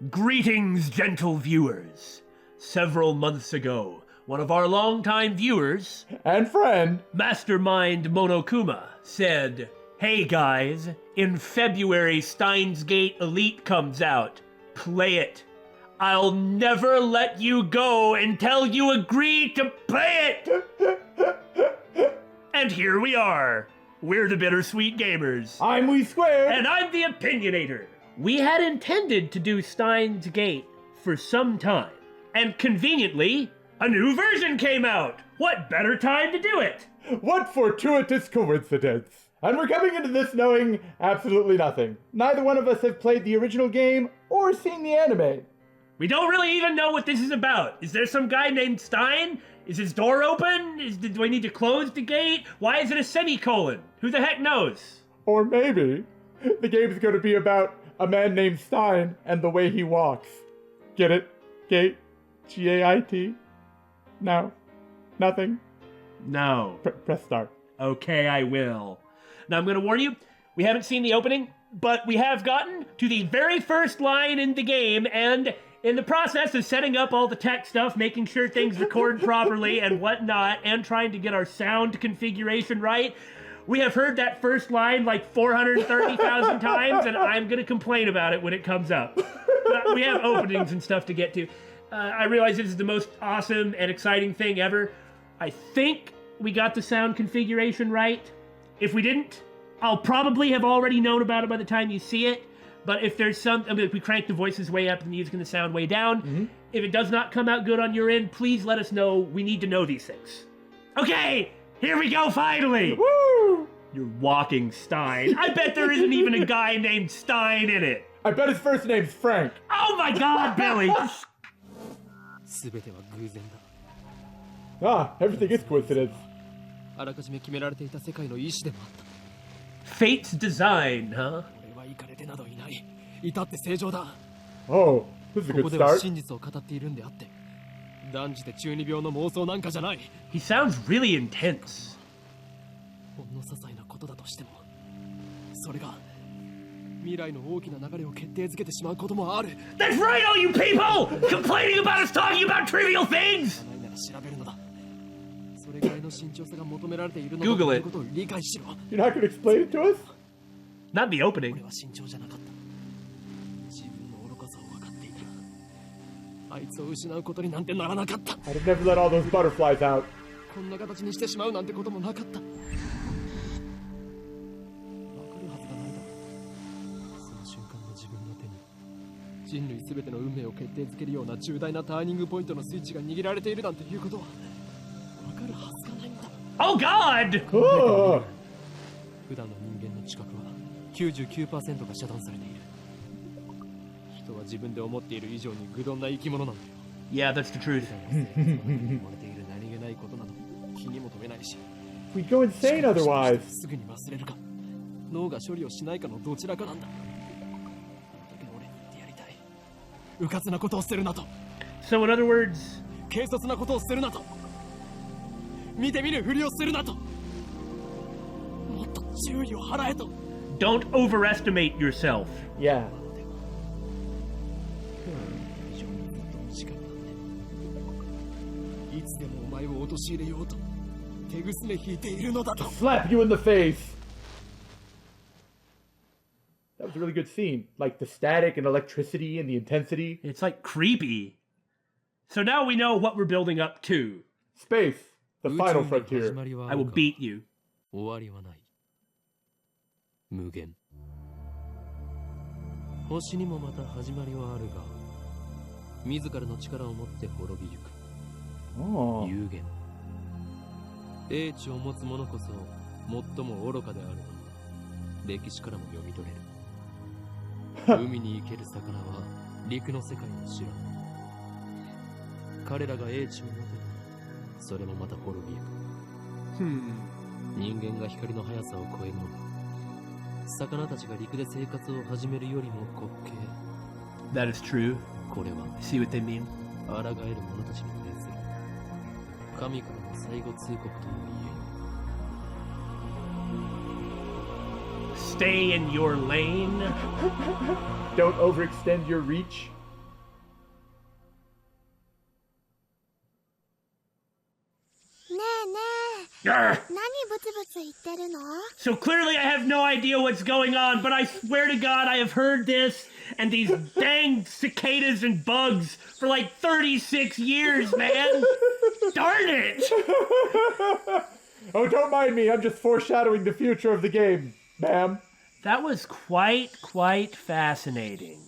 Greetings, gentle viewers. Several months ago, one of our longtime viewers and friend, Mastermind Monokuma, said, "Hey guys, in February Steins Gate Elite comes out. Play it. I'll never let you go until you agree to play it." And here we are. We're the Bittersweet Gamers. I'm We Squared. And I'm the Opinionator. We had intended to do Steins Gate for some time, and conveniently, a new version came out. What better time to do it? What fortuitous coincidence. And we're coming into this knowing absolutely nothing. Neither one of us have played the original game or seen the anime. We don't really even know what this is about. Is there some guy named Stein? Is his door open? Do I need to close the gate? Why is it a semicolon? Who the heck knows? Or maybe the game's going to be about a man named Stein and the way he walks. Get it? Gate? G-A-I-T? No. Nothing? No. Press start. Okay, I will. Now I'm going to warn you, we haven't seen the opening, but we have gotten to the very first line in the game, and in the process of setting up all the tech stuff, making sure things record properly and whatnot, and trying to get our sound configuration right, we have heard that first line like 430,000 times, and I'm going to complain about it when it comes up. But we have openings and stuff to get to. I realize this is the most awesome and exciting thing ever. I think we got the sound configuration right. If we didn't, I'll probably have already known about it by the time you see it. But if there's if we crank the voices way up, the music and the sound way down, if it does not come out good on your end, please let us know. We need to know these things. Okay, here we go, finally! Woo! You're walking Stein. I bet there isn't even a guy named Stein in it. I bet his first name's Frank. Oh my god, Billy! Ah, everything is coincidence. Fate's design, huh? Oh, this is a good start. He sounds really intense. That's right, all you people! Complaining about us talking about trivial things! Google it. You're not going to explain it to us? Not the opening. I'd have never let all those butterflies out. Oh God! Oh. Yeah, that's the truth. We'd go insane otherwise. So in other words, don't overestimate yourself. Yeah. Slap you in the face. That was a really good scene. Like the static and electricity and the intensity. It's like creepy. So now we know what we're building up to. Space. The final frontier. I will beat you. Oh. 英知を持つ者こそ最も愚かであるのは歴史からも読み取れる海に生ける魚は陸の世界を知らない彼らが英知を持てばそれもまた滅びゆく人間が光の速さを超えるのは魚たちが陸で生活を始めるよりも滑稽 That is true. これは See what they mean? 抗える者たちに対する神からの最後通告とも言える Stay in your lane. Don't overextend your reach. Grr. 何ブツブツ言ってるの？ So clearly I have no idea what's going on, but I swear to God I have heard this and these dang cicadas and bugs for like 36 years, man. Darn it! Oh, don't mind me. I'm just foreshadowing the future of the game, ma'am. That was quite fascinating.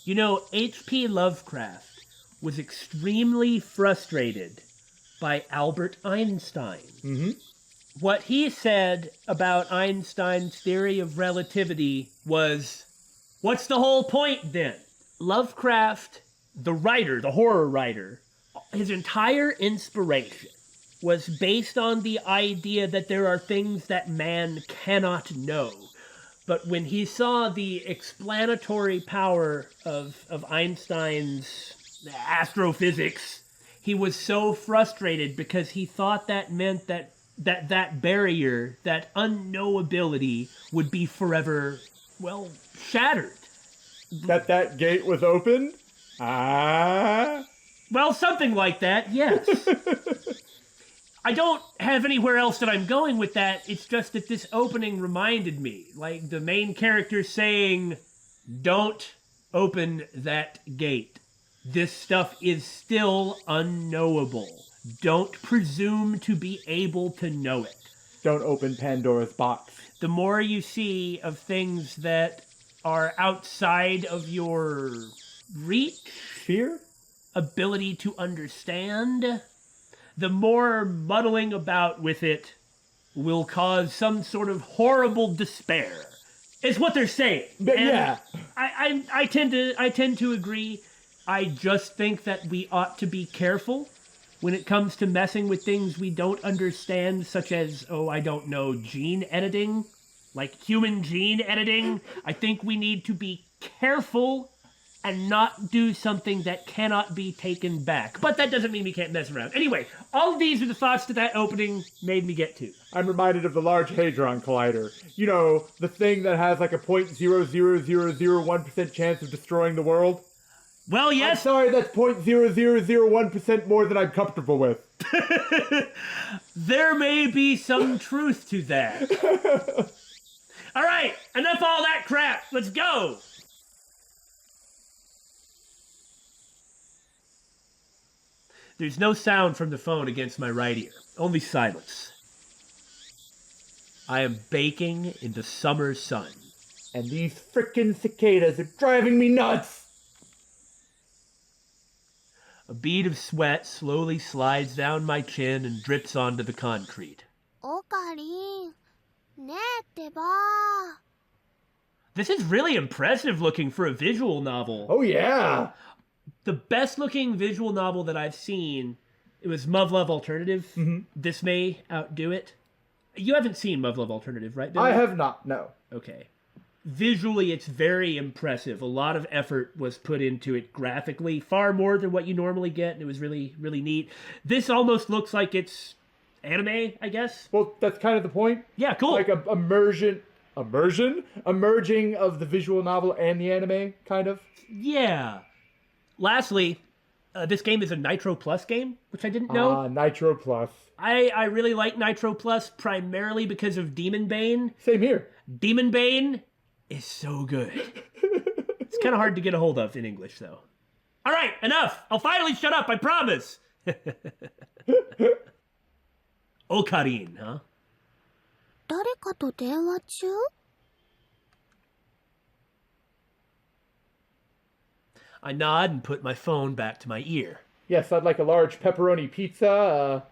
You know, H.P. Lovecraft was extremely frustrated by Albert Einstein. Mm-hmm. What he said about Einstein's theory of relativity was, what's the whole point then? Lovecraft, the writer, the horror writer, his entire inspiration was based on the idea that there are things that man cannot know. But when he saw the explanatory power of Einstein's astrophysics, he was so frustrated because he thought that meant that barrier, that unknowability, would be forever, well, shattered. That gate was open? Ah. Well, something like that, yes. I don't have anywhere else that I'm going with that. It's just that this opening reminded me, like the main character saying, don't open that gate. This stuff is still unknowable. Don't presume to be able to know it. Don't open Pandora's box. The more you see of things that are outside of your reach, Fear? ability to understand, the more muddling about with it will cause some sort of horrible despair. Is what they're saying. But And yeah. I tend to agree. I just think that we ought to be careful when it comes to messing with things we don't understand, such as, I don't know, gene editing, like human gene editing. I think we need to be careful and not do something that cannot be taken back. But that doesn't mean we can't mess around. Anyway, all of these are the thoughts that opening made me get to. I'm reminded of the Large Hadron Collider. You know, the thing that has like a 0.00001% chance of destroying the world? Well, I'm yes. sorry, that's 0.0001% more than I'm comfortable with. There may be some truth to that. All right, enough all that crap. Let's go. There's no sound from the phone against my right ear, only silence. I am baking in the summer sun. And these frickin' cicadas are driving me nuts! A bead of sweat slowly slides down my chin and drips onto the concrete. オカリン、ねえってば。 This is really impressive looking for a visual novel. Oh yeah! The best looking visual novel that I've seen, it was Move Love Alternative. Mm-hmm. This may outdo it. You haven't seen Move Love Alternative, right, Billy? I have not, no. Okay. Visually, it's very impressive. A lot of effort was put into it graphically, far more than what you normally get, and it was really, really neat. This almost looks like it's anime, I guess. Well, that's kind of the point. Yeah, cool. Like a immersion? A merging of the visual novel and the anime, kind of. Yeah. Lastly, this game is a Nitro Plus game, which I didn't know. Nitro Plus. I really like Nitro Plus primarily because of Demon Bane. Same here. Demon Bane is so good. It's kind of hard to get a hold of in English, though. All right, enough. I'll finally shut up, I promise. Okarin, huh? 誰かと電話中？ I nod and put my phone back to my ear. Yes, I'd like a large pepperoni pizza.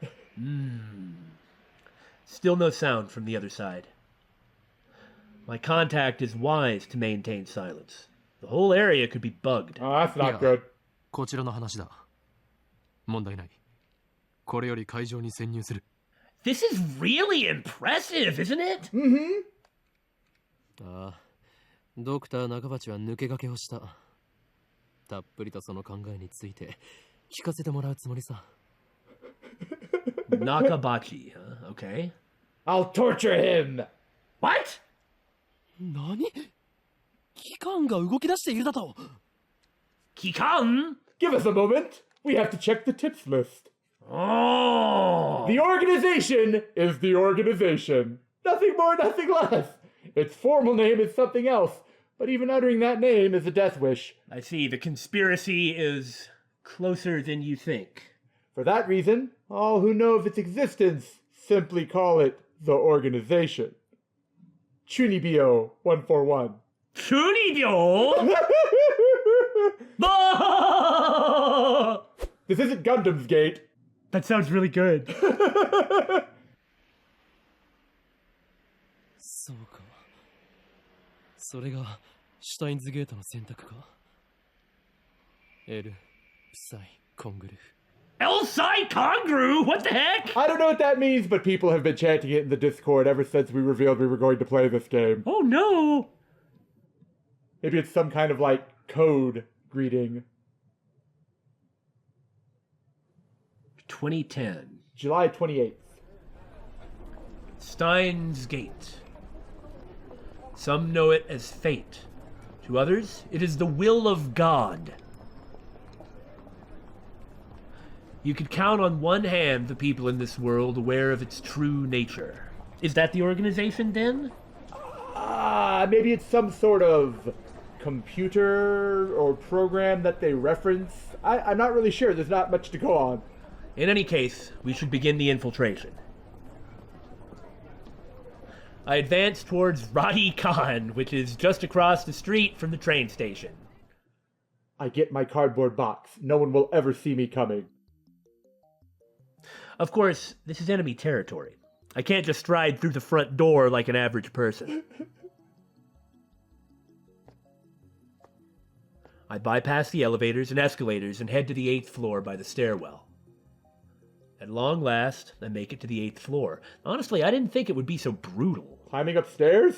Still no sound from the other side. My contact is wise to maintain silence. The whole area could be bugged. Oh, that's not Yeah. good. こちらの話だ。問題ない。これより会場に潜入する。 This is really impressive, isn't it? ああ、ドクター中鉢は抜け駆けをした。たっぷりとその考えについて聞かせてもらうつもりさ。Nakabachi, huh? Okay. I'll torture him! What? 何？機関が動き出しているだと。 Kikan? Give us a moment. We have to check the tips list. Oh! The organization is the organization. Nothing more, nothing less. Its formal name is something else, but even uttering that name is a death wish. I see. The conspiracy is closer than you think. For that reason, all who know of its existence simply call it the organization. Chunibyo 141. Chunibyo? This isn't Gundam's Gate. That sounds really good. そうか。それがシュタインズゲートの選択か。L、Psi、コングル。L-Psi Congru? What the heck? I don't know what that means, but people have been chanting it in the Discord ever since we revealed we were going to play this game. Oh no! Maybe it's some kind of, like, code greeting. 2010. July 28th. Steins Gate. Some know it as fate. To others, it is the will of God. You could count on one hand the people in this world aware of its true nature. Is that the organization, then? Maybe it's some sort of computer or program that they reference. I'm not really sure. There's not much to go on. In any case, we should begin the infiltration. I advance towards Radi Khan, which is just across the street from the train station. I get my cardboard box. No one will ever see me coming. Of course, this is enemy territory. I can't just stride through the front door like an average person. I bypass the elevators and escalators and head to the 8th floor by the stairwell. At long last, I make it to the 8th floor. Honestly, I didn't think it would be so brutal. Climbing upstairs?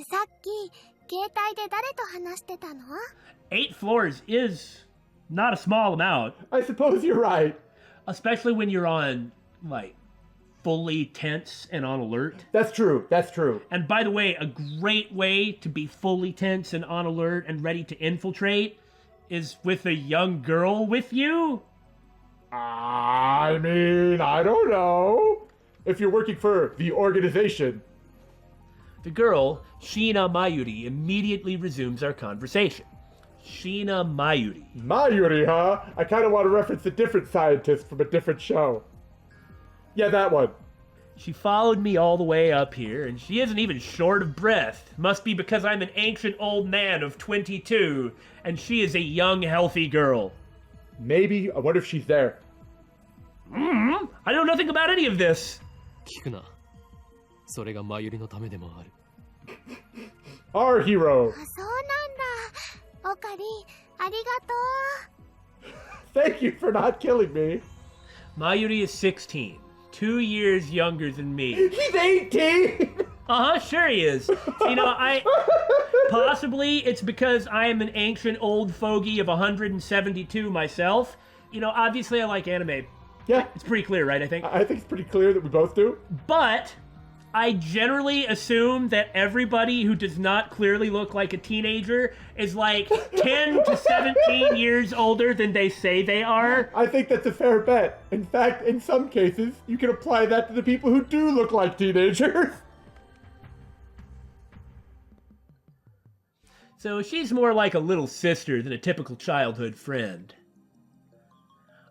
さっき携帯で誰と話してたの？ 8 floors is not a small amount. I suppose you're right. Especially when you're on, like, fully tense and on alert. That's true. That's true. And by the way, a great way to be fully tense and on alert and ready to infiltrate is with a young girl with you. I mean, I don't know. If you're working for the organization. The girl, Sheena Mayuri, immediately resumes our conversation. Sheena Mayuri. Mayuri, huh? I kind of want to reference a different scientist from a different show. Yeah, that one. She followed me all the way up here, and she isn't even short of breath. Must be because I'm an ancient old man of 22, and she is a young, healthy girl. Maybe. I wonder if she's there. I know nothing about any of this. 聞くな。それがマユリのためでもある。Our hero. あ、そうなんだ。オカリン、ありがとう。 Thank you for not killing me. Mayuri is 16, 2 years younger than me. He's 18! Sure he is. You know, possibly it's because I am an ancient old fogey of 172 myself. You know, obviously I like anime. Yeah, It's pretty clear, right, I think? I think it's pretty clear that we both do. But I generally assume that everybody who does not clearly look like a teenager is like 10 to 17 years older than they say they are. I think that's a fair bet. In fact, in some cases, you can apply that to the people who do look like teenagers. So she's more like a little sister than a typical childhood friend.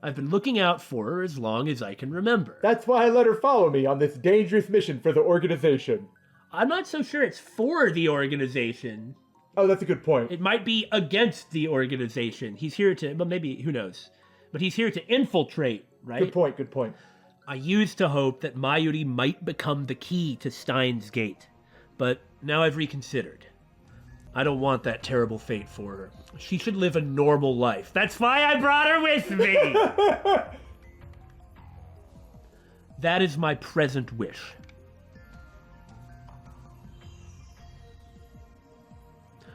I've been looking out for her as long as I can remember. That's why I let her follow me on this dangerous mission for the organization. I'm not so sure it's for the organization. Oh, that's a good point. It might be against the organization. He's here to, well, maybe, who knows? But he's here to infiltrate, right? Good point, good point. I used to hope that Mayuri might become the key to Steins Gate, but now I've reconsidered. I don't want that terrible fate for her. She should live a normal life. That's why I brought her with me! That is my present wish.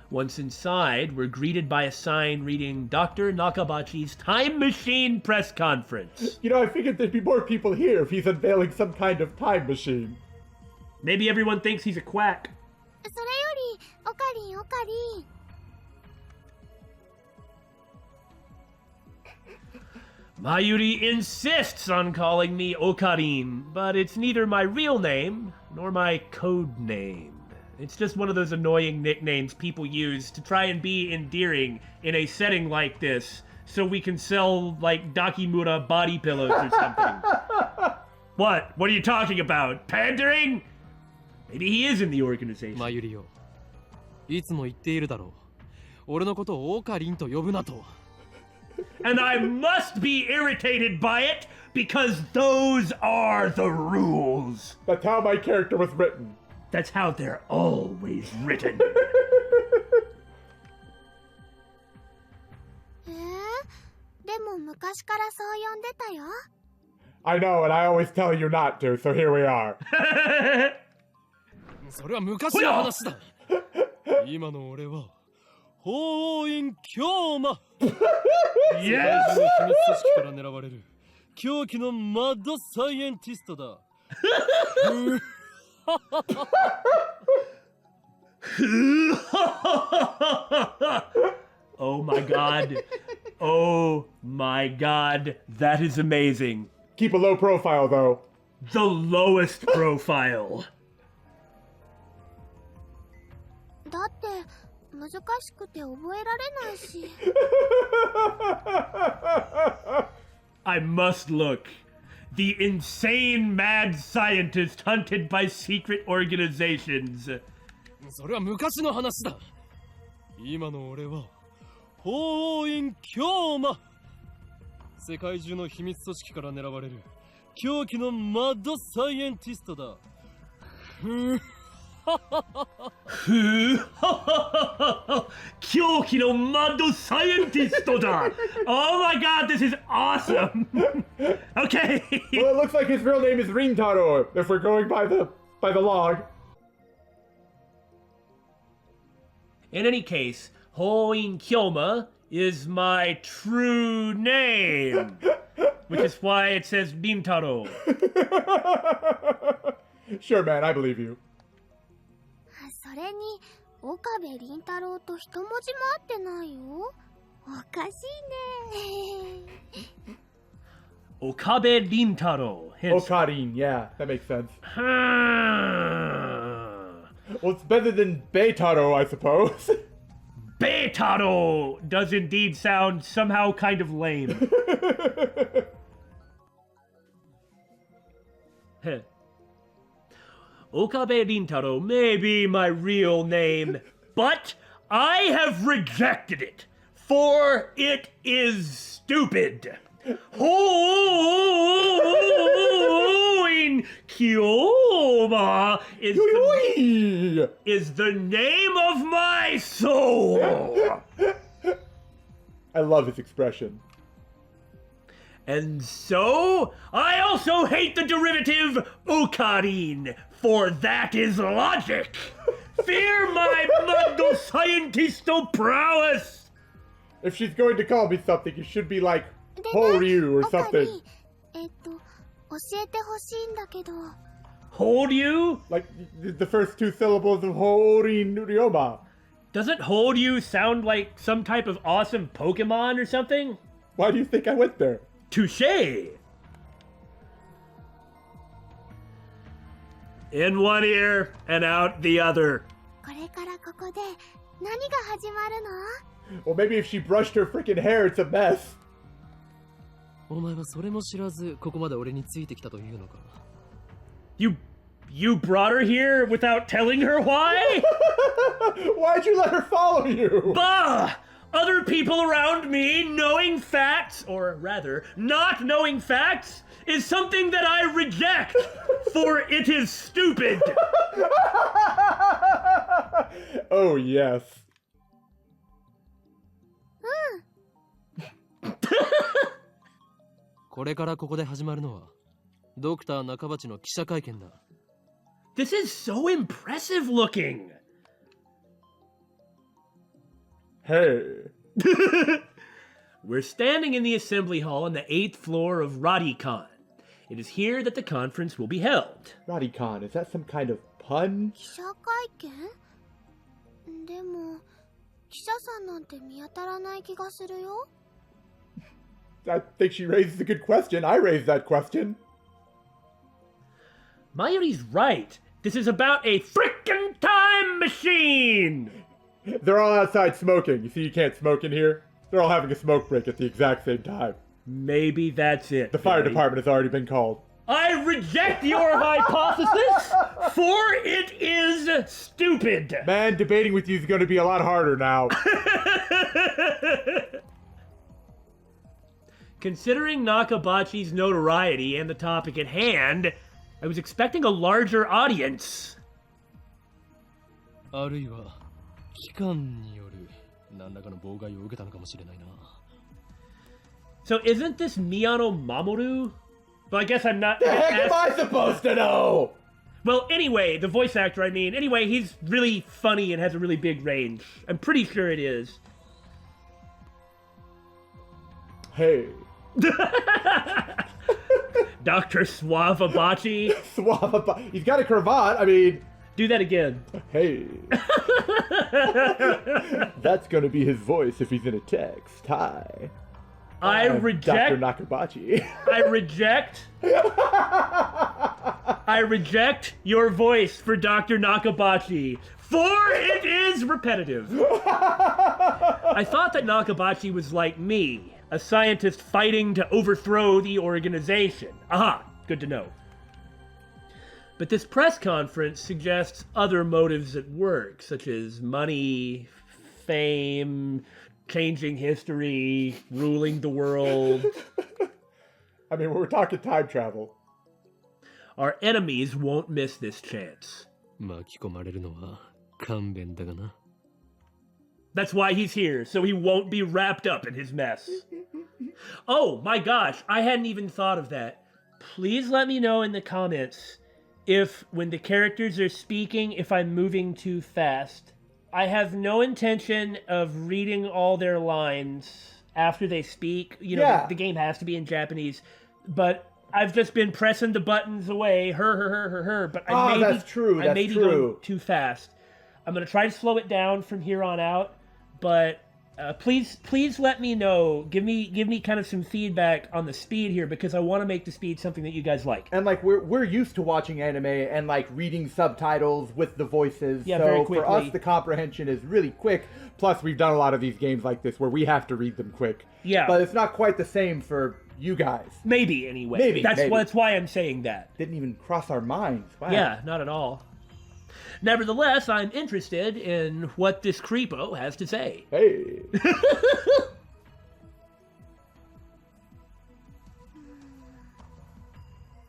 Once inside, we're greeted by a sign reading Dr. Nakabachi's Time Machine Press Conference. You know, I figured there'd be more people here if he's unveiling some kind of time machine. Maybe everyone thinks he's a quack. それより、オカリン、オカリン。Mayuri insists on calling me Okarin, but it's neither my real name nor my code name. It's just one of those annoying nicknames people use to try and be endearing in a setting like this, so we can sell, like, Dakimura body pillows or something. What? What are you talking about? Pandering? Maybe he is in the organization. マユリよ、いつも言っているだろう。俺のことをオカリンと呼ぶなと。And I must be irritated by it, because those are the rules. That's how my character was written. That's how they're always written. でも昔からそう呼んでたよ。I know, and I always tell you not to, so here we are. それは昔の話だ。今の俺は法院京馬。Yes! 世界中の秘密組織から狙われる狂気のマッドサイエンティストだ。Oh my god. Oh my god. That is amazing. Keep a low profile, though. The lowest profile. だって難しくて覚えられないし。I must look. The insane mad scientist hunted by secret organizations. それは昔の話だ。今の俺は法院京馬。世界中の秘密組織から狙われる狂気のマッドサイエンティストだ。狂気のマッドサイエンティストだ. Oh my god, this is awesome. Okay. Well, it looks like his real name is Rintaro, if we're going by the log. In any case, Hoin Kyoma is my true name, which is why it says Rintaro. Sure, man, I believe you. それに岡部倫太郎と一文字も合ってないよ。おかしいね。Okabe Rintaro. Hence... Okarin, yeah, that makes sense. Well, it's better than Beitaro, I suppose. Beitaro does indeed sound somehow kind of lame. Okabe Rintaro may be my real name, but I have rejected it, for it is stupid. Hoin Kyoma is the name of my soul. I love his expression. And so, I also hate the derivative Okarin, for that is logic. Fear my mundo scientisto prowess. If she's going to call me something, it should be like Horyu or something. 教えてほしいんだけど。 Hold you? Like the first two syllables of Horin Ryoma. Doesn't hold you sound like some type of awesome Pokemon or something? Why do you think I went there? Touché! In one ear and out the other. これからここで何が始まるの？ Well, maybe if she brushed her freaking hair, it's a mess. お前はそれも知らずここまで俺についてきたというのか。You brought her here without telling her why? Why'd you let her follow you? Bah! Other people around me knowing facts, or rather, not knowing facts, is something that I reject, for it is stupid. Oh, yes. これからここで始まるのはドクター中鉢の記者会見だ。This is so impressive looking. Hey. We're standing in the assembly hall on the 8th floor of Radicon. It is here that the conference will be held. Radicon, is that some kind of pun? 記者会見？でも記者さんなんて見当たらない気がするよ。I think she raises a good question. I raised that question. Mayuri's right. This is about a frickin' time machine! They're all outside smoking. You see, you can't smoke in here. They're all having a smoke break at the exact same time. Maybe that's it. The fire Billy. department has already been called. I reject your hypothesis, for it is stupid. Man, debating with you is going to be a lot harder now. Considering Nakabachi's notoriety and the topic at hand, I was expecting a larger audience. あるいは機関による何らかの妨害を受けたのかもしれないな。 So isn't this Miyano Mamoru? But I guess I'm not... The heck am I supposed to know? Well, anyway, the voice actor, I mean. Anyway, he's really funny and has a really big range. I'm pretty sure it is. Hey. Dr. Suavabachi. He's got a cravat. I mean... Do that again. Hey. That's going to be his voice if he's in a text. Hi. I reject... Dr. Nakabachi. I reject your voice for Dr. Nakabachi, for it is repetitive. I thought that Nakabachi was like me, a scientist fighting to overthrow the organization. Aha, good to know. But this press conference suggests other motives at work, such as money, fame, changing history, ruling the world. I mean, we're talking time travel. Our enemies won't miss this chance. 巻き込まれるのは勘弁だがな。 That's why he's here, so he won't be wrapped up in his mess. Oh my gosh, I hadn't even thought of that. Please let me know in the comments if, when the characters are speaking, if I'm moving too fast. I have no intention of reading all their lines after they speak. You know, Yeah. the game has to be in Japanese, but I've just been pressing the buttons away, her, but I may that's true, I may be going too fast. I'm going to try to slow it down from here on out, but please let me know. Give me kind of some feedback on the speed here, because I want to make the speed something that you guys like. And like we're used to watching anime and like reading subtitles with the voices. Yeah, so very for quickly. us the comprehension is really quick. Plus we've done a lot of these games like this where we have to read them quick. Yeah. But it's not quite the same for you guys. Maybe anyway. Maybe. That's why I'm saying that. Didn't even cross our minds. Wow. Yeah, not at all. Nevertheless, I'm interested in what this creepo has to say. Hey.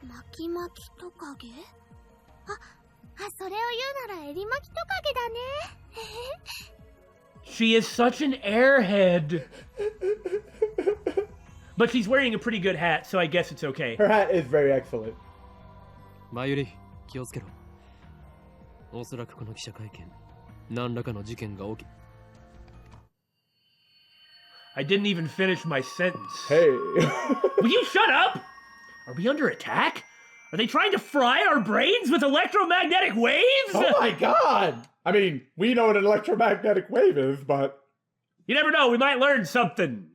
巻き巻きトカゲ？それを言うならエリマキトカゲだね。 She is such an airhead. But she's wearing a pretty good hat, so I guess it's okay. Her hat is very excellent. マユリ、気をつけろ。おそらくこの記者会見、何らかの事件が起き。 I didn't even finish my sentence. Hey. Will you shut up? Are we under attack? Are they trying to fry our brains with electromagnetic waves? Oh my god! I mean, we know what an electromagnetic wave is, but... You never know, we might learn something.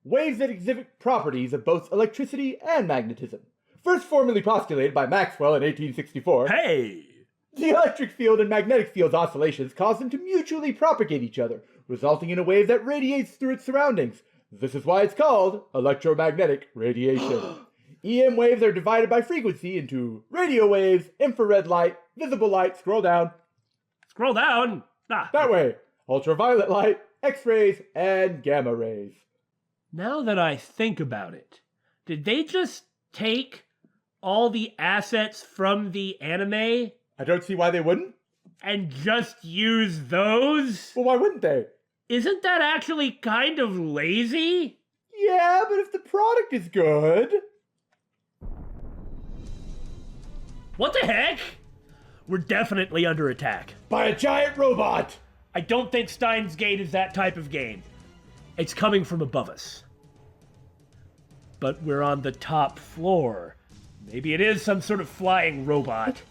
Waves that exhibit properties of both electricity and magnetism. First formally postulated by Maxwell in 1864. Hey! The electric field and magnetic field's oscillations cause them to mutually propagate each other, resulting in a wave that radiates through its surroundings. This is why it's called electromagnetic radiation. EM waves are divided by frequency into radio waves, infrared light, visible light, scroll down. Scroll down. Ah. That way, ultraviolet light, X-rays, and gamma rays. Now that I think about it, did they just take all the assets from the anime I don't see why they wouldn't. and just use those? Well, why wouldn't they? Isn't that actually kind of lazy? Yeah, but if the product is good... What the heck? We're definitely under attack. By a giant robot! I don't think Steins Gate is that type of game. It's coming from above us. But we're on the top floor. Maybe it is some sort of flying robot.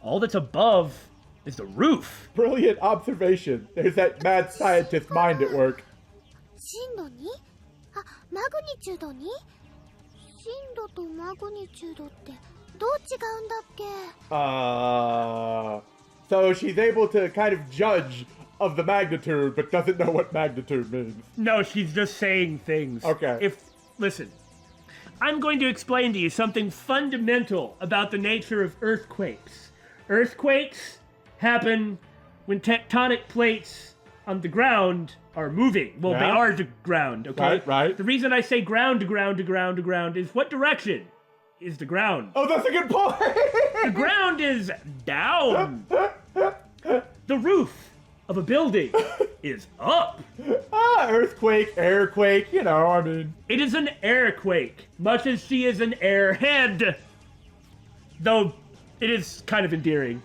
All that's above is the roof. Brilliant observation. There's that mad scientist mind at work. 震度 2? あ、マグニチュード 2? 震度とマグニチュードってどう違うんだっけ? So she's able to kind of judge of the magnitude, but doesn't know what magnitude means. No, she's just saying things. Okay. Listen, I'm going to explain to you something fundamental about the nature of earthquakes. Earthquakes happen when tectonic plates on the ground are moving. Well, they are the ground, okay? Right. The reason I say ground to ground to ground to ground is what direction is the ground? Oh, that's a good point! The ground is down. The roof of a building is up. Earthquake, airquake, you know, I mean. It is an airquake, much as she is an airhead. Though, it is kind of endearing.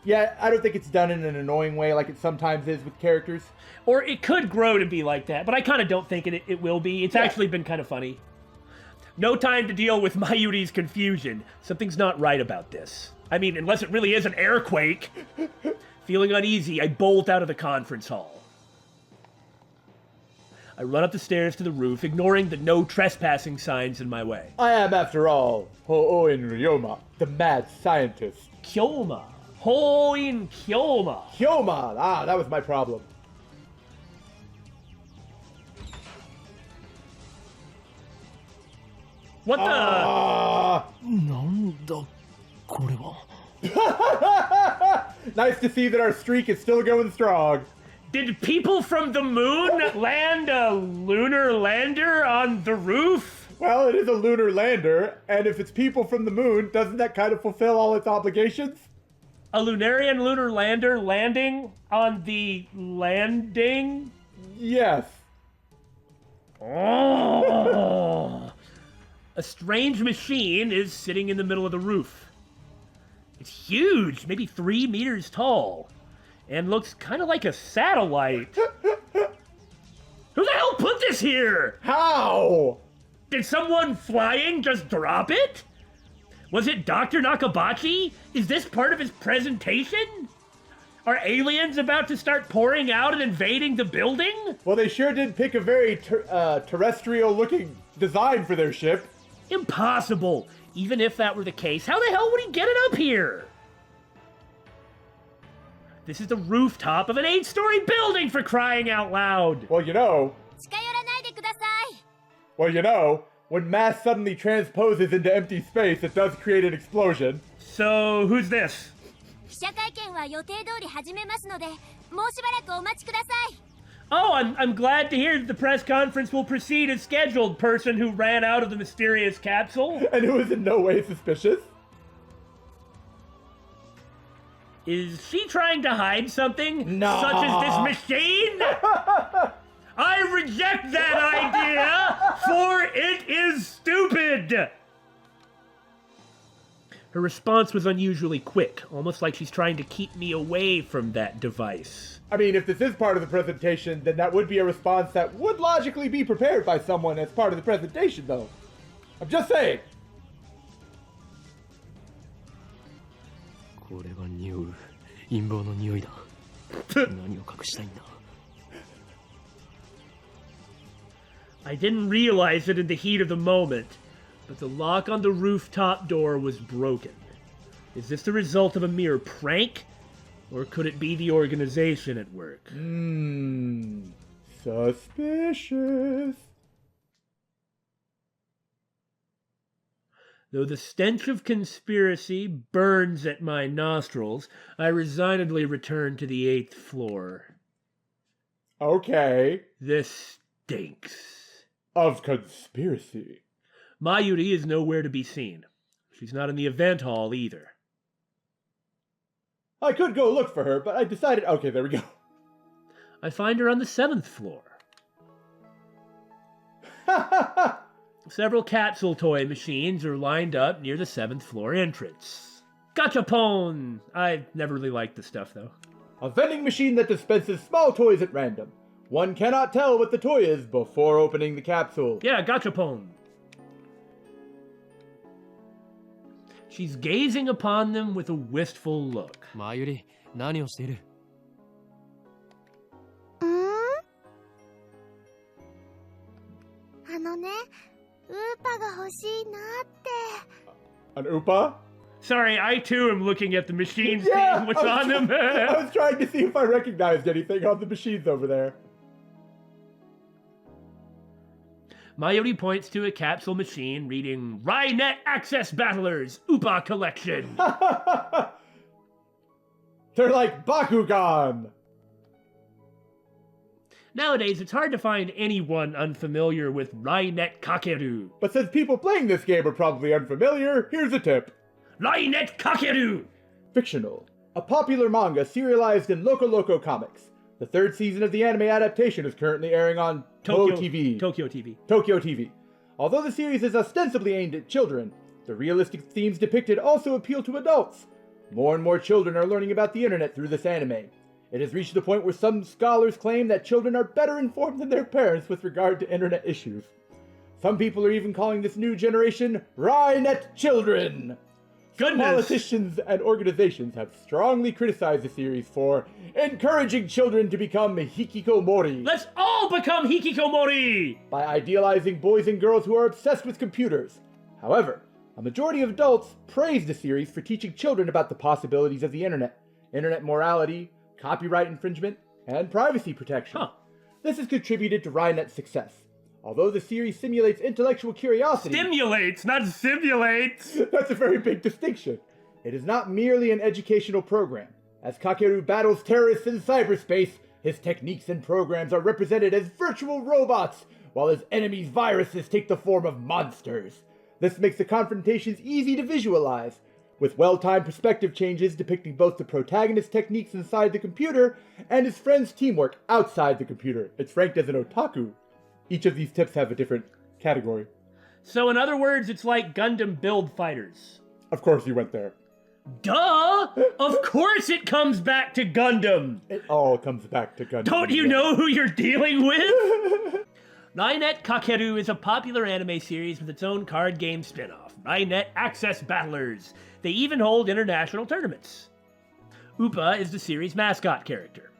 Yeah, I don't think it's done in an annoying way like it sometimes is with characters. Or it could grow to be like that, but I kind of don't think it will be. It's actually been kind of funny. No time to deal with Mayuri's confusion. Something's not right about this. I mean, unless it really is an airquake. Feeling uneasy, I bolt out of the conference hall. I run up the stairs to the roof, ignoring the no trespassing signs in my way. I am, after all, Ho'oin Ryoma, the mad scientist. Kyoma. Hoin Kyoma. Kyoma! That was my problem. What the? なんだこれは。 Nice to see that our streak is still going strong. Did people from the moon land a lunar lander on the roof? Well, it is a lunar lander, and if it's people from the moon, doesn't that kind of fulfill all its obligations? A Lunarian lunar lander landing on the landing? Yes. Oh. A strange machine is sitting in the middle of the roof. It's huge, maybe 3 meters tall, and looks kind of like a satellite. Who the hell put this here? How? Did someone flying just drop it? Was it Dr. Nakabachi? Is this part of his presentation? Are aliens about to start pouring out and invading the building? Well, they sure did pick a very terrestrial-looking design for their ship. Impossible. Even if that were the case, how the hell would he get it up here? This is the rooftop of an 8-story building, for crying out loud. Well, you know, 近寄らないでください。 well, you know, when mass suddenly transposes into empty space, it does create an explosion. So, who's this? 記者会見は予定通り始めますので、もうしばらくお待ちください。 Oh, I'm glad to hear that the press conference will proceed as scheduled, person who ran out of the mysterious capsule. And it was in no way suspicious. Is she trying to hide something? No. Such as this machine? I reject that idea, for it is stupid! Her response was unusually quick, almost like she's trying to keep me away from that device. I mean, if this is part of the presentation, then that would be a response that would logically be prepared by someone as part of the presentation, though. I'm just saying. これが匂う陰謀の匂いだ。何を隠したいんだ。 I didn't realize it in the heat of the moment, but the lock on the rooftop door was broken. Is this the result of a mere prank? Or could it be the organization at work? Suspicious. Though the stench of conspiracy burns at my nostrils, I resignedly return to the 8th floor. Okay. This stinks. Of conspiracy. Mayuri is nowhere to be seen. She's not in the event hall either. I could go look for her, but I decided... Okay, there we go. I find her on the 7th floor. Several capsule toy machines are lined up near the 7th floor entrance. Gachapon! I never really liked the stuff, though. A vending machine that dispenses small toys at random. One cannot tell what the toy is before opening the capsule. Yeah, Gachapon. She's gazing upon them with a wistful look. Mayuri, 何をしている?あのね、ウーパが欲しいなって。 An Oopa? Sorry, I too am looking at the machines, Yeah, seeing what's I on was them. I was trying to see if I recognized anything on the machines over there. Mayuri points to a capsule machine reading Rynet Access Battlers Upa Collection. They're like Bakugan! Nowadays, it's hard to find anyone unfamiliar with Rynet Kakeru. But since people playing this game are probably unfamiliar, here's a tip. Rynet Kakeru! Fictional. A popular manga serialized in Loco Loco Comics. The third season of the anime adaptation is currently airing on Tokyo TV. Tokyo TV. Although the series is ostensibly aimed at children, the realistic themes depicted also appeal to adults. More and more children are learning about the internet through this anime. It has reached the point where some scholars claim that children are better informed than their parents with regard to internet issues. Some people are even calling this new generation Rynet Children. Goodness! Politicians and organizations have strongly criticized the series for encouraging children to become hikikomori Let's all become hikikomori! by idealizing boys and girls who are obsessed with computers. However, a majority of adults praise the series for teaching children about the possibilities of the internet morality, copyright infringement, and privacy protection. Huh. This has contributed to Rynet's success. Although the series simulates intellectual curiosity... Stimulates, not simulates! That's a very big distinction. It is not merely an educational program. As Kakeru battles terrorists in cyberspace, his techniques and programs are represented as virtual robots, while his enemies' viruses take the form of monsters. This makes the confrontations easy to visualize, with well-timed perspective changes depicting both the protagonist's techniques inside the computer and his friend's teamwork outside the computer. It's ranked as an otaku. Each of these tips have a different category. So in other words, it's like Gundam Build Fighters. Of course you went there. Duh! Of course it comes back to Gundam! It all comes back to Gundam. Don't you know who you're dealing with? Rynet Kakeru is a popular anime series with its own card game spin-off, Rynet Access Battlers. They even hold international tournaments. Upa is the series' mascot character.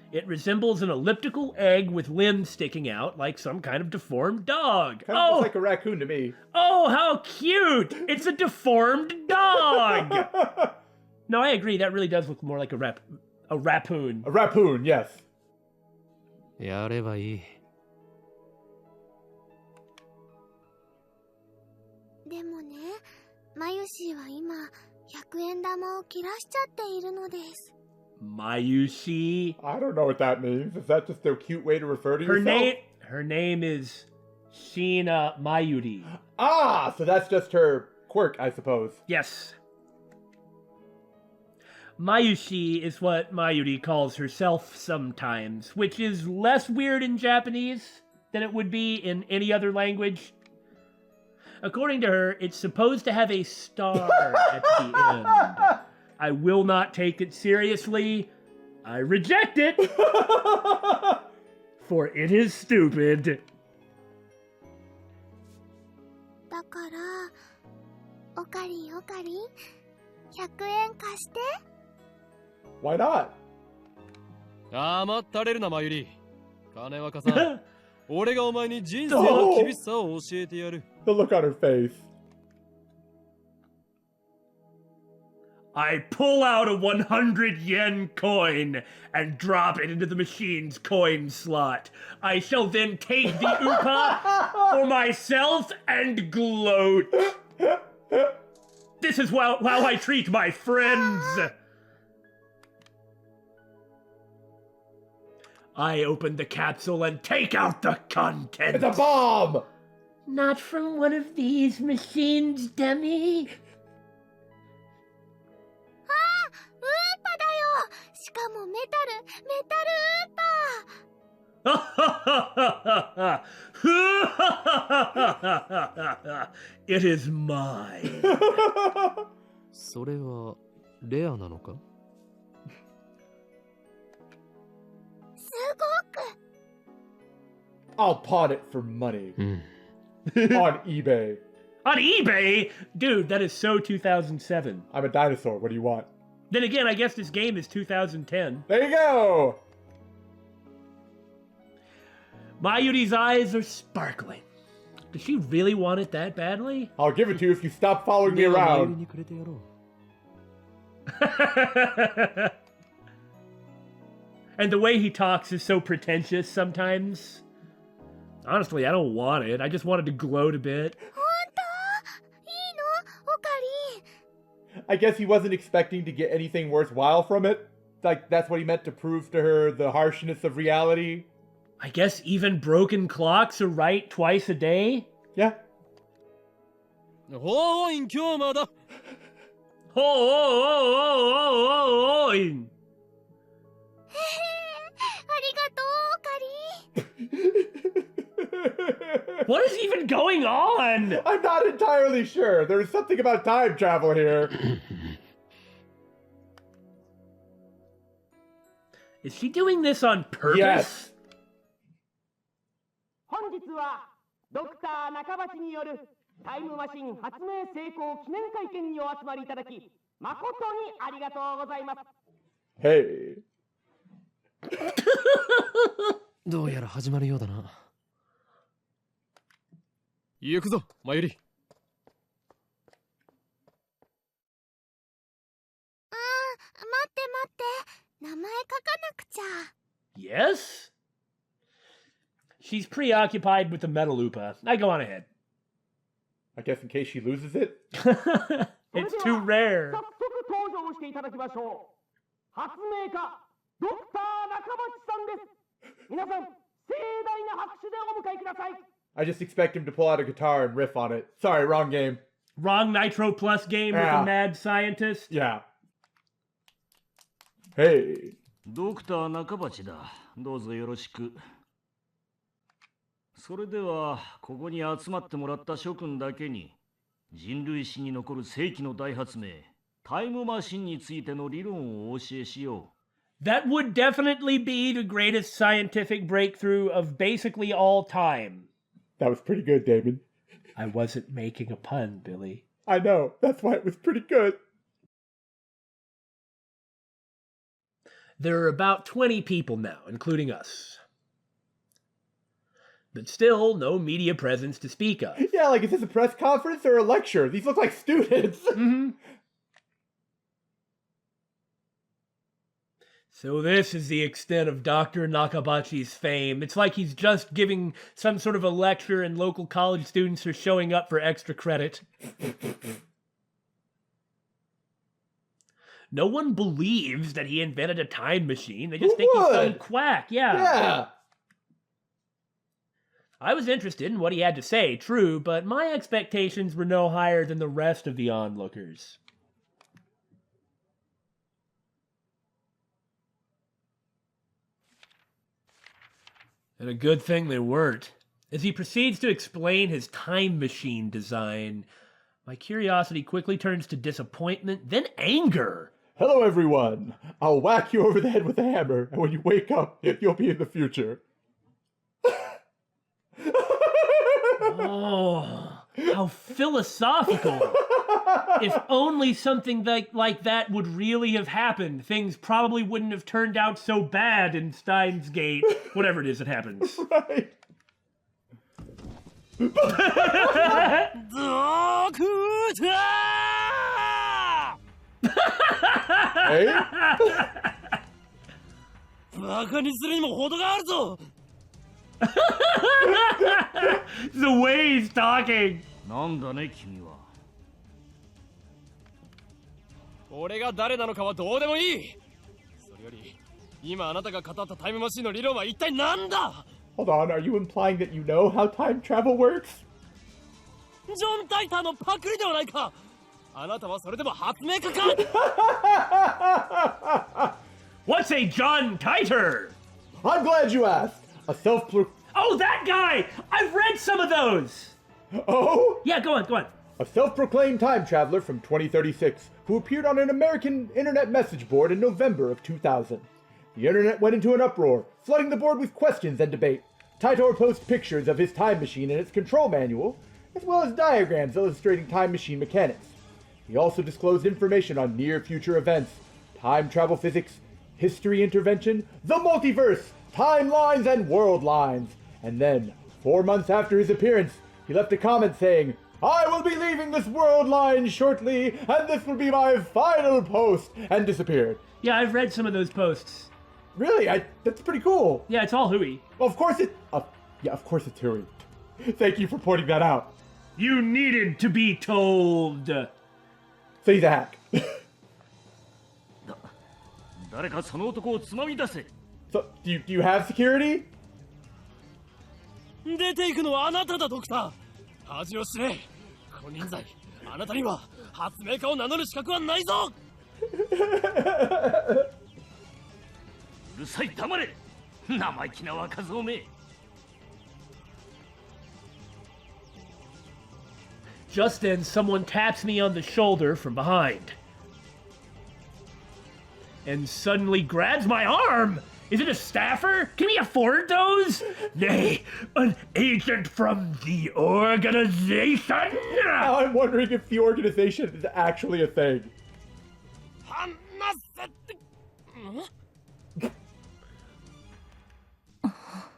It resembles an elliptical egg with limbs sticking out like some kind of deformed dog. Kind of looks like a raccoon to me. Oh, how cute! It's a deformed dog! No, I agree. That really does look more like a rappoon. A rappoon, yes. やればいい。でもね、マユシーは今、100円玉を切らしちゃっているのです。 Mayushi. I don't know what that means. Is that just a cute way to refer to yourself? Her name is Shina Mayuri. Ah, so that's just her quirk, I suppose. Yes. Mayushi is what Mayuri calls herself sometimes, which is less weird in Japanese than it would be in any other language. According to her, it's supposed to have a star at the end. I will not take it seriously. I reject it. For it is stupid. だから、オカリン、100円貸して。 Why not? 甘ったれるな、マユリ。金若さん。俺がお前に人生の厳しさを教えてやる。The look on her face. I pull out a 100 yen coin and drop it into the machine's coin slot. I shall then take the upa for myself and gloat. This is how I treat my friends. I open the capsule and take out the contents. It's a bomb! Not from one of these machines, dummy. ウーパだよ。しかもメタルウーパ。 It is mine. それはレアなのか？すごく。 I'll pawn it for money. On eBay. On eBay? Dude, that is so 2007. I'm a dinosaur. What do you want? Then again, I guess this game is 2010. There you go! Mayuri's eyes are sparkling. Does she really want it that badly? I'll give it to you if you stop following me ではマユリ around. にくれてやろう。 And the way he talks is so pretentious sometimes. Honestly, I don't want it. I just wanted to gloat a bit. 本当？いいの？オカリン。 I guess he wasn't expecting to get anything worthwhile from it. Like, that's what he meant to prove to her, the harshness of reality. I guess even broken clocks are right twice a day? Yeah. おーい、今日まだ。 Oh, oh, oh, oh, oh, oh, oh. ありがとう、オカリン。 What is even going on? I'm not entirely sure. There's something about time travel here. Is she doing this on purpose? Yes. 本日はドクター中橋によるタイムマシン発明成功記念会見にお集まりいただき誠にありがとうございます。 Hey. どうやら始まるようだな。行くぞ、マユリ。待って待って。名前書かなくちゃ。 Yes? She's preoccupied with the Metalupa. I go on ahead. I guess in case she loses it. It's too rare. 早速登場していただきましょう。発明家ドクター中橋さんです。皆さん盛大な拍手でお迎えください。 I just expect him to pull out a guitar and riff on it. Sorry, wrong game. Wrong Nitro Plus game with Yeah. a mad scientist. Yeah. Hey. ドクター中鉢だ。どうぞよろしく。それでは、ここに集まってもらった諸君だけに、人類史に残る世紀の大発明、タイムマシンについての理論をお教えしよう。 That would definitely be the greatest scientific breakthrough of basically all time. That was pretty good, Daymon. I wasn't making a pun, Billy. I know. That's why it was pretty good. There are about 20 people now, including us. But still, no media presence to speak of. Yeah, like, is this a press conference or a lecture? These look like students. Mm-hmm. So this is the extent of Dr. Nakabachi's fame. It's like he's just giving some sort of a lecture and local college students are showing up for extra credit. No one believes that he invented a time machine. They just Who think he's some would? quack. Yeah. Yeah. I was interested in what he had to say, true, but my expectations were no higher than the rest of the onlookers. And a good thing they weren't. As he proceeds to explain his time machine design, my curiosity quickly turns to disappointment, then anger. Hello, everyone. I'll whack you over the head with a hammer, and when you wake up, you'll be in the future. Oh, how philosophical. If only something like that would really have happened, things probably wouldn't have turned out so bad in Steins Gate, whatever it is that happens. Right. Hey? バカにするにも程があるぞ。 The way he's talking. なんだね、君は。俺が誰なのかはどうでもいい。それより、今あなたが語ったタイムマシンの理論は一体何だ？ Hold on, are you implying that you know how time travel works? ジョン・タイターのパクリではないか。あなたはそれでも発明家か。 What's a John Titer? I'm glad you asked. A Oh, that guy! I've read some of those! Oh? Yeah, go on, go on. A self-proclaimed time traveler from 2036 who appeared on an American internet message board in November of 2000. The internet went into an uproar, flooding the board with questions and debate. Titor posted pictures of his time machine and its control manual, as well as diagrams illustrating time machine mechanics. He also disclosed information on near-future events, time travel physics, history intervention, the multiverse, timelines, and world lines. And then, 4 months after his appearance, he left a comment saying, "I will be leaving this world line shortly, and this will be my final post," and disappeared. Yeah, I've read some of those posts. Really? That's pretty cool. Yeah, it's all hooey. Well, of course it's Hui. Thank you for pointing that out. You needed to be told. So he's a hack. 誰かその男をつまみ出せ。 So, do you have security? 出ていくのはあなただ、ドクター。恥を知れ。金輪際、あなたには発明家を名乗る資格はないぞ。うるさい、黙れ。生意気な若造め。 Just then, someone taps me on the shoulder from behind. And suddenly grabs my arm! Is it a staffer? Can we afford those? Nay, an agent from the organization! Now I'm wondering if the organization is actually a thing.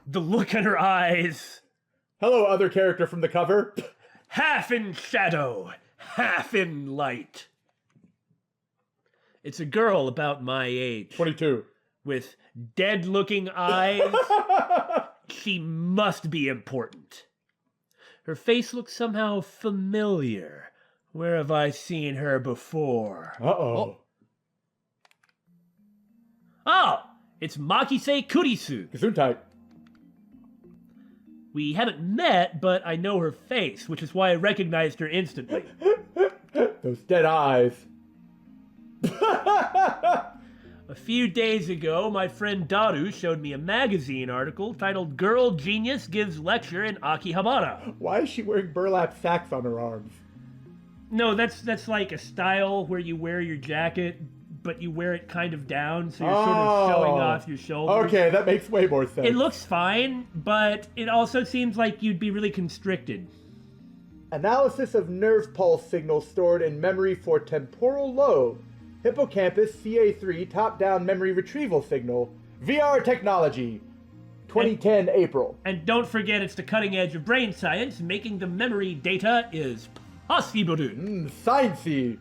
The look in her eyes. Hello, other character from the cover. Half in shadow, half in light. It's a girl about my age. 22. With dead-looking eyes. She must be important. Her face looks somehow familiar. Where have I seen her before? Uh-oh. Oh! It's Makise Kurisu. Gesundheit. We haven't met, but I know her face, which is why I recognized her instantly. Those dead eyes. A few days ago, my friend Daru showed me a magazine article titled Girl Genius Gives Lecture in Akihabara. Why is she wearing burlap sacks on her arms? No, that's like a style where you wear your jacket, but you wear it kind of down, so you're sort of showing off your shoulders. Okay, that makes way more sense. It looks fine, but it also seems like you'd be really constricted. Analysis of nerve pulse signals stored in memory for temporal lobe. Hippocampus CA3 top-down memory retrieval signal. VR technology. 2010 April. And don't forget it's the cutting edge of brain science. Making the memory data is possible. Sciencey.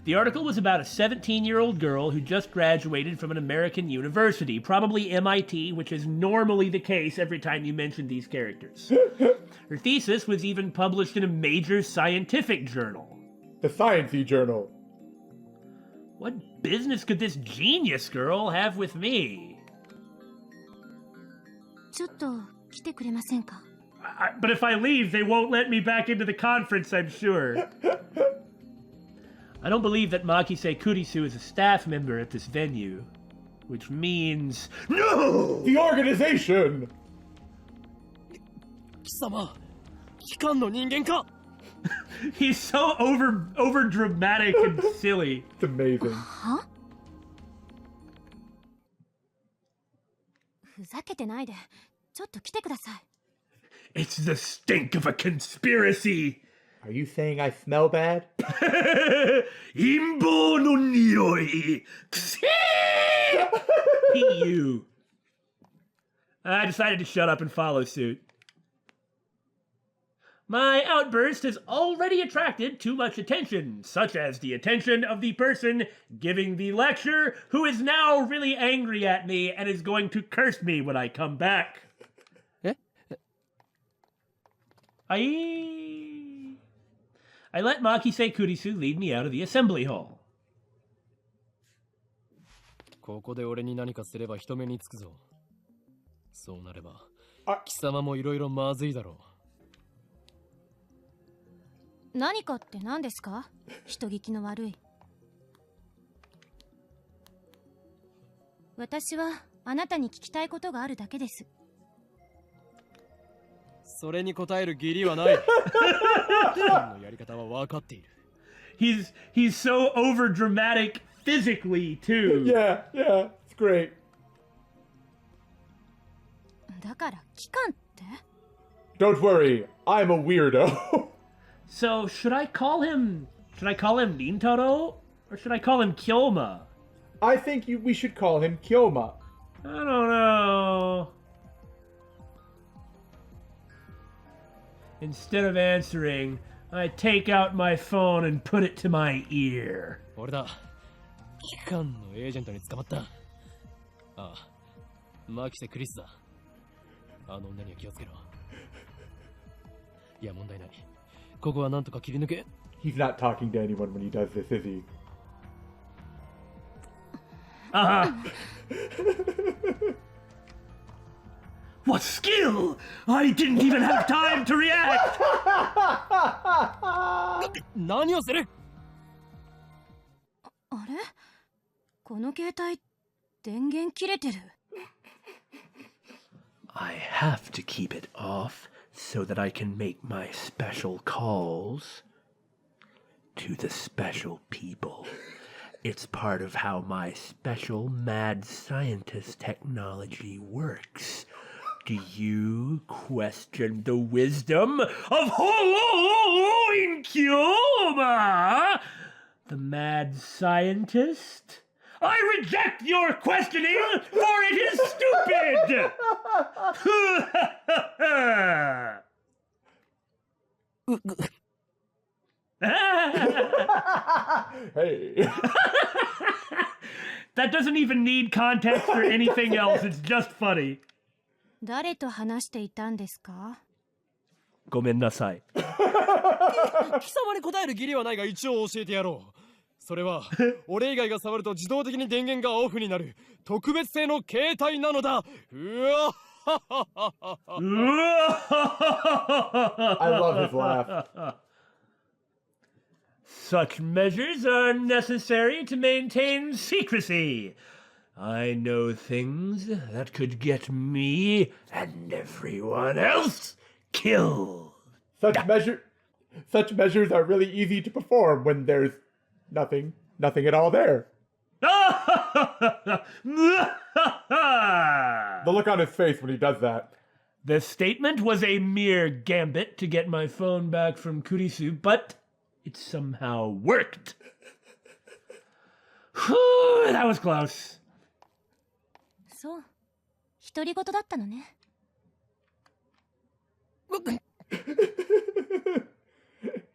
The article was about a 17-year-old girl who just graduated from an American university, probably MIT, which is normally the case every time you mention these characters. Her thesis was even published in a major scientific journal. The Sciencey Journal. What business could this genius girl have with me? ちょっと来てくれませんか? But if I leave, they won't let me back into the conference, I'm sure. I don't believe that Makise Kurisu is a staff member at this venue. Which means... No! The organization! 貴様、機関の人間か? He's so over dramatic and silly. It's amazing. は? ふざけてないで。ちょっと来てください。 It's the stink of a conspiracy. Are you saying I smell bad? 陰謀の匂い。くせー PU. I decided to shut up and follow suit. My outburst has already attracted too much attention, such as the attention of the person giving the lecture, who is now really angry at me and is going to curse me when I come back. I let Makise Kurisu lead me out of the assembly hall. ここで俺に何かすれば人目につくぞ。そうなれば、あ貴様もいろいろまずいだろう。何かって何ですか? 人聞きの悪い。私はあなたに聞きたいことがあるだけです。それに答える義理はない。君のやり方は分かっている。He's so over dramatic physically too. Yeah, it's great. だから機関って? Don't worry, I'm a weirdo. So should I call him Nintaro or should I call him Kyoma? I think we should call him Kyoma. I don't know. Instead of answering, I take out my phone and put it to my ear. 俺だ。機関のエージェントに捕まった。ああ、マキセ・クリスだ。あの女には気をつけろ。いや、問題ない。ここはなんとか切り抜け。He's not talking to anyone when he does this, is he? What skill! I didn't even have time to react! 何をする？あれ？この携帯、電源切れてる。I have to keep it off so that I can make my special calls to the special people. It's part of how my special mad scientist technology works. Do you question the wisdom of Hoinkyoma, the mad scientist? I reject your questioning, for it is stupid! Hey. That doesn't even need context or anything else. It's just funny. 誰と話していたんですか？ごめんなさい。貴様に答える義理はないが一応教えてやろう。それは俺以外が触ると自動的に電源がオフになる特別製の携帯なのだ。うわI love his laugh. Such measures are necessary to maintain secrecy. I know things that could get me and everyone else killed. Such measures are really easy to perform when there's nothing at all there. The look on his face when he does that. The statement was a mere gambit to get my phone back from Kurisu, but it somehow worked. Whew, that was close. そう、独り言だったのね。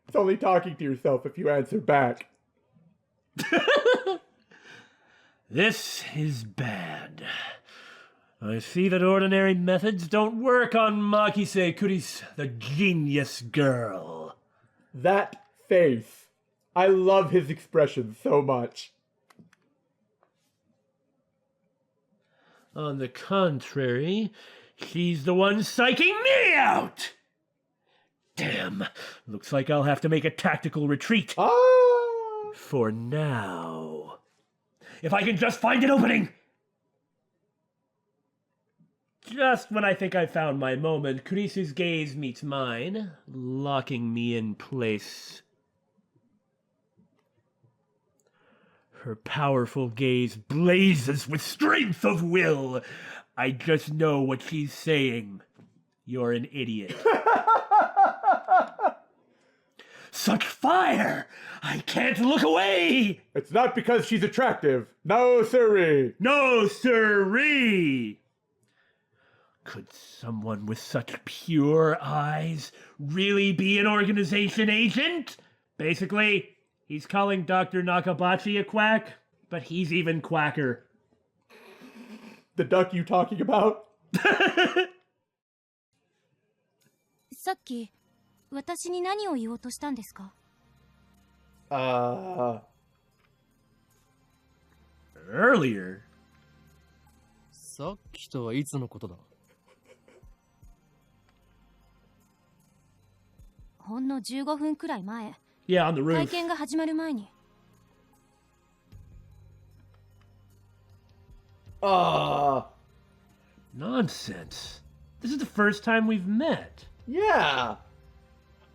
It's only talking to yourself if you answer back. This is bad. I see that ordinary methods don't work on Makise Kuris, the genius girl. That face. I love his expression so much. On the contrary, she's the one psyching me out! Damn, looks like I'll have to make a tactical retreat. Ah! For now. If I can just find an opening! Just when I think I've found my moment, Kurisu's gaze meets mine, locking me in place. Her powerful gaze blazes with strength of will. I just know what she's saying. You're an idiot. Such fire! I can't look away! It's not because she's attractive. No, sirree. No, sirree! Could someone with such pure eyes really be an organization agent? Basically, he's calling Dr. Nakabachi a quack, but he's even quacker. The duck you talking about? さっき、私に何を言おうとしたんですか？ Earlier? さっきとはいつのことだ？ほんの15分くらい前。Yeah, on the roof. 会見が始まる前に。Nonsense. This is the first time we've met. Yeah.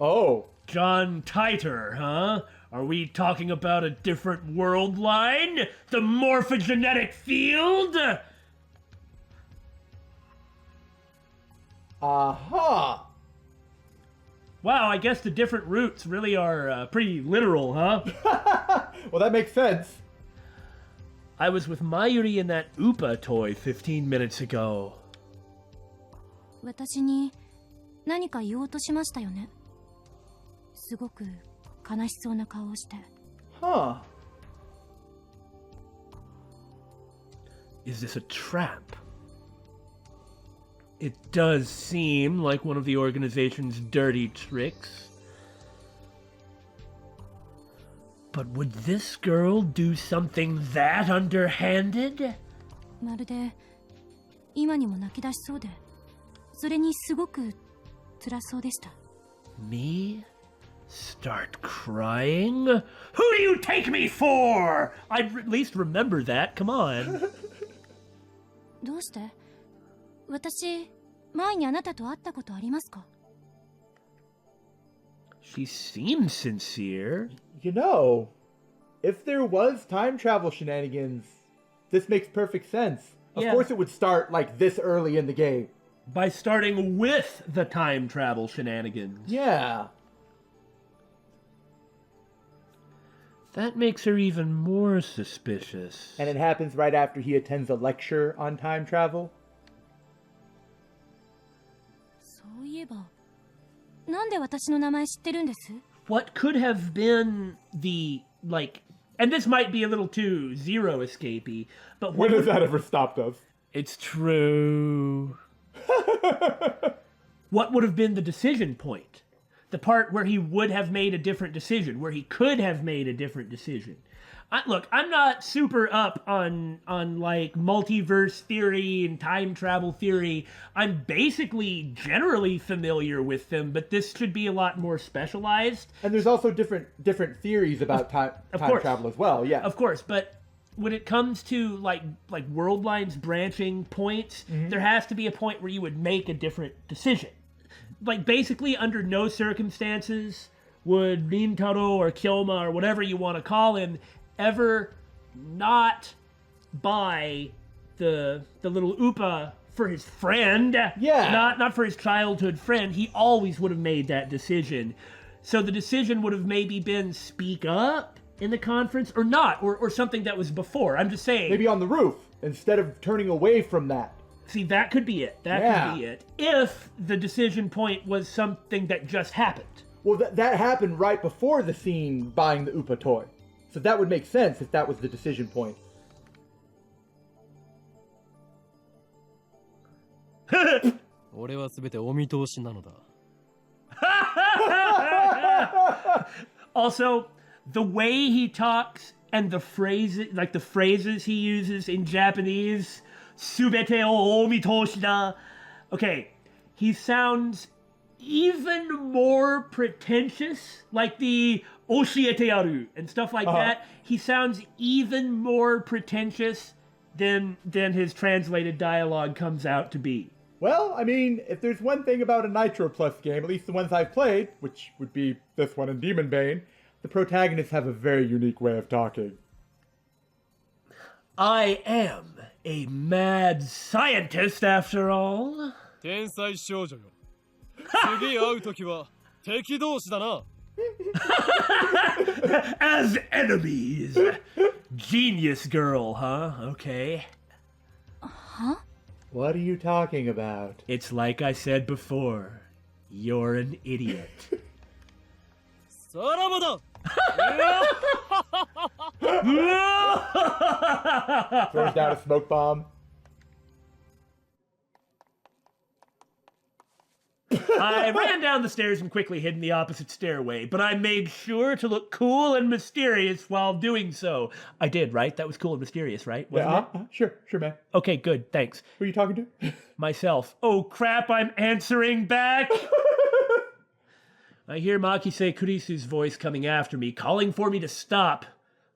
Oh. John Titer, huh? Are we talking about a different world line? The morphogenetic field? Aha. Wow, I guess the different routes really are pretty literal, huh? Well, that makes sense. I was with Mayuri in that Upa toy 15 minutes ago. 私に何か言おうとしましたよね。すごく悲しそうな顔をして。Huh. Is this a trap? It does seem like one of the organization's dirty tricks. But would this girl do something that underhanded? まるで今にも泣き出しそうで、それにすごく辛そうでした。Me? Start crying? Who do you take me for? I'd at least remember that. Come on. どうして？私、前にあなたと会ったことありますか？ She seems sincere. You know, if there was time travel shenanigans, this makes perfect sense. Of Yeah. course it would start like this early in the game. By starting with the time travel shenanigans. Yeah. That makes her even more suspicious. And it happens right after he attends a lecture on time travel. そういえば、なんで私の名前知ってるんです？ What could have been the, like, and this might be a little too Zero escapey, but When has that ever stopped us? It's true. What would have been the decision point? The part where he would have made a different decision, where he could have made a different decision. Look, I'm not super up on like multiverse theory and time travel theory. I'm basically generally familiar with them, but this should be a lot more specialized. And there's also different theories about time course. travel as well. Yeah. Of course, but when it comes to like world lines branching points, there has to be a point where you would make a different decision. Like basically under no circumstances would Rintaro or Kyoma or whatever you want to call him ever not buy the little Upa for his friend. Yeah. Not for his childhood friend. He always would have made that decision. So the decision would have maybe been speak up in the conference or not, or something that was before. I'm just saying. Maybe on the roof instead of turning away from that. See, that could be it. That could be it. If the decision point was something that just happened. Well, that happened right before the scene buying the Upa toy. So that would make sense if that was the decision point. 俺は全てお見通しなのだ。Also, the way he talks and the phrases, like the phrases he uses in Japanese, 全てをお見通しだ. Okay, he sounds even more pretentious, like the 教えてやる and stuff like that. He sounds even more pretentious than his translated dialogue comes out to be. Well, I mean, if there's one thing about a Nitro Plus game, at least the ones I've played, which would be this one and Demon Bane, the protagonists have a very unique way of talking. I am a mad scientist after all. 天才少女よ。次会うときは敵同士だな。As enemies. Genius girl, huh? Okay. Huh? What are you talking about? It's like I said before. You're an idiot. さらばだ。Throws down a smoke bomb. I ran down the stairs and quickly hid in the opposite stairway, but I made sure to look cool and mysterious while doing so. I did, right? That was cool and mysterious, right? Wasn't it? Sure, man. Okay, good, thanks. Who are you talking to? Myself. Oh crap, I'm answering back! I hear Makise Kurisu's voice coming after me, calling for me to stop.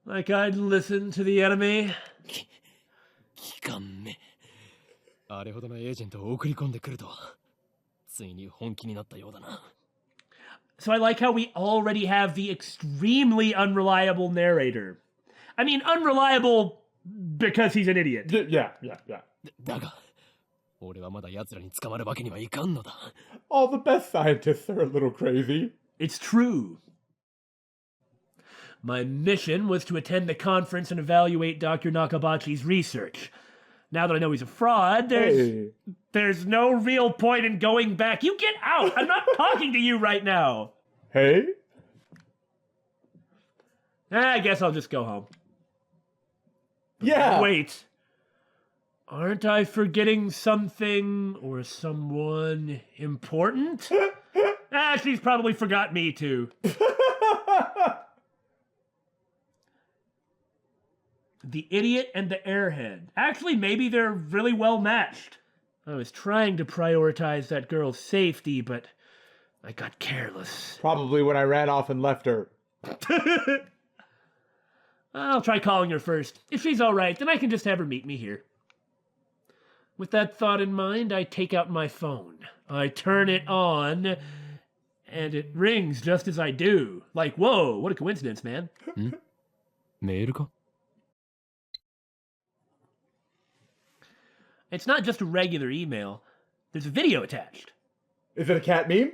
Like I'd listen to the enemy. 機関目。あれほどのエージェントを送り込んでくるとは。ついに本気になったようだな。So I like how we already have the extremely unreliable narrator. I mean, unreliable because he's an idiot. Yeah. だが、俺はまだ奴らに捕まるわけにはいかんのだ。All the best scientists are a little crazy. It's true. My mission was to attend the conference and evaluate Dr. Nakabachi's research. Now that I know he's a fraud, there's... Hey, There's no real point in going back. You get out! I'm not talking to you right now! Hey? I guess I'll just go home. Yeah! Wait. Aren't I forgetting something or someone important? She's probably forgot me too. The idiot and the airhead. Actually, maybe they're really well matched. I was trying to prioritize that girl's safety, but I got careless. Probably when I ran off and left her. I'll try calling her first. If she's alright, then I can just have her meet me here. With that thought in mind, I take out my phone. I turn it on, and it rings just as I do. Like, whoa, what a coincidence, man. メールか It's not just a regular email. There's a video attached. Is it a cat meme?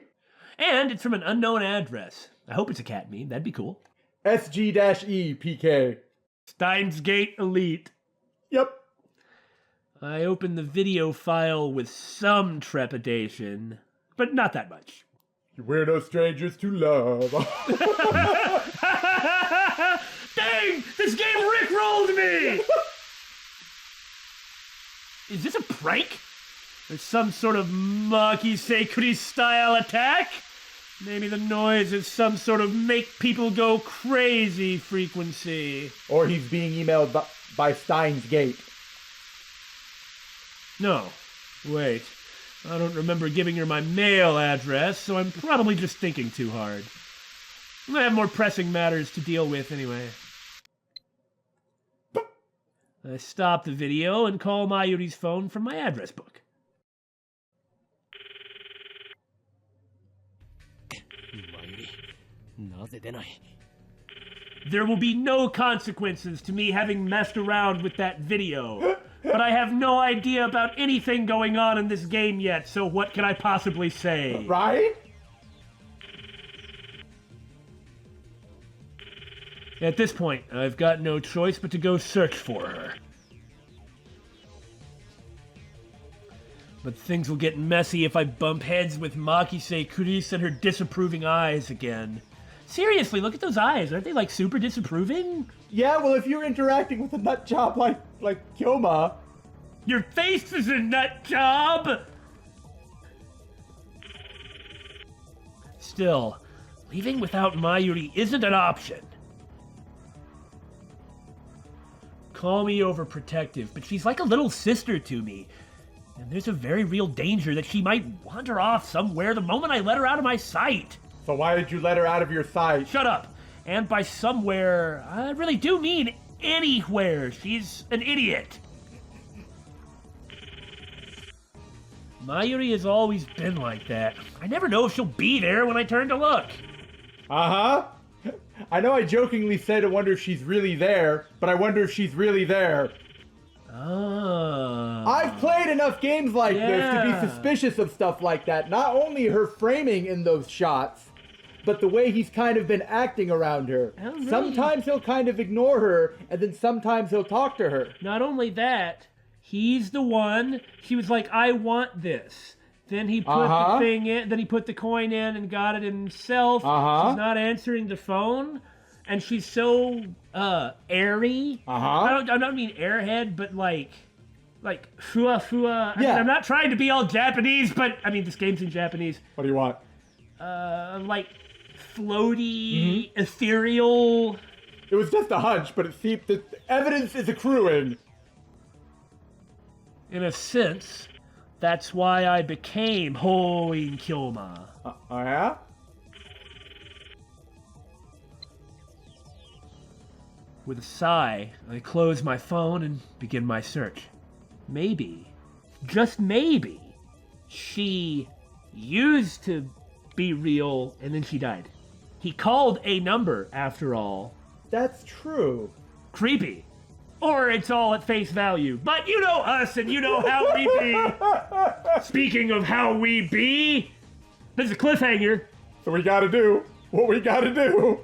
And it's from an unknown address. I hope it's a cat meme. That'd be cool. SG-E PK. Steins Gate Elite. Yep. I open the video file with some trepidation, but not that much. We're no strangers to love. Dang! This game rickrolled me! Is this a prank? Or some sort of Maki-Seikuri style attack? Maybe the noise is some sort of make people go crazy frequency. Or he's being emailed by Steins Gate. No. Wait. I don't remember giving her my mail address, so I'm probably just thinking too hard. I have more pressing matters to deal with anyway. I stop the video and call Mayuri's phone from my address book. There will be no consequences to me having messed around with that video. But I have no idea about anything going on in this game yet, so what can I possibly say? Right? At this point, I've got no choice but to go search for her. But things will get messy if I bump heads with Maki-Seikuri and her disapproving eyes again. Seriously, look at those eyes. Aren't they, like, super disapproving? Yeah, well, if you're interacting with a nut job like Kyoma... Your face is a nut job! Still, leaving without Mayuri isn't an option. Call me overprotective, but she's like a little sister to me. And there's a very real danger that she might wander off somewhere the moment I let her out of my sight. So why did you let her out of your sight? Shut up! And by somewhere, I really do mean anywhere. She's an idiot. Mayuri has always been like that. I never know if she'll be there when I turn to look. Uh-huh. I know I jokingly said I wonder if she's really there, but I wonder if she's really there. Oh. I've played enough games like this to Yeah. be suspicious of stuff like that. Not only her framing in those shots, but the way he's kind of been acting around her. Oh, really? Sometimes he'll kind of ignore her, and then sometimes he'll talk to her. Not only that, he's the one. She was like, I want this. Then he put the thing in, then he put the coin in and got it himself. She's not answering the phone. And she's so airy. I don't mean airhead, but like fua. I mean, I'm not trying to be all Japanese, but I mean this game's in Japanese. What do you want? Like floaty, ethereal. It was just a hunch, but it seems the evidence is accruing. In a sense, that's why I became Hoin Kyoma. Oh yeah? With a sigh, I close my phone and begin my search. Maybe, just maybe, she used to be real and then she died. He called a number, after all. That's true. Creepy. Or it's all at face value. But you know us and you know how we be. Speaking of how we be, there's a cliffhanger. So we gotta do what we gotta do.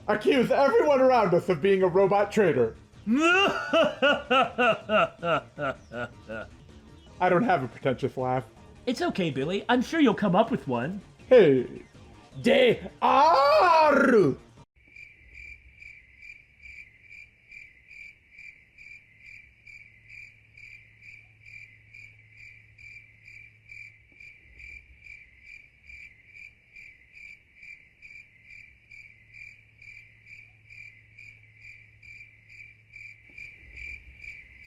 Accuse everyone around us of being a robot traitor. I don't have a pretentious laugh. It's okay, Billy. I'm sure you'll come up with one. Hey, de aru.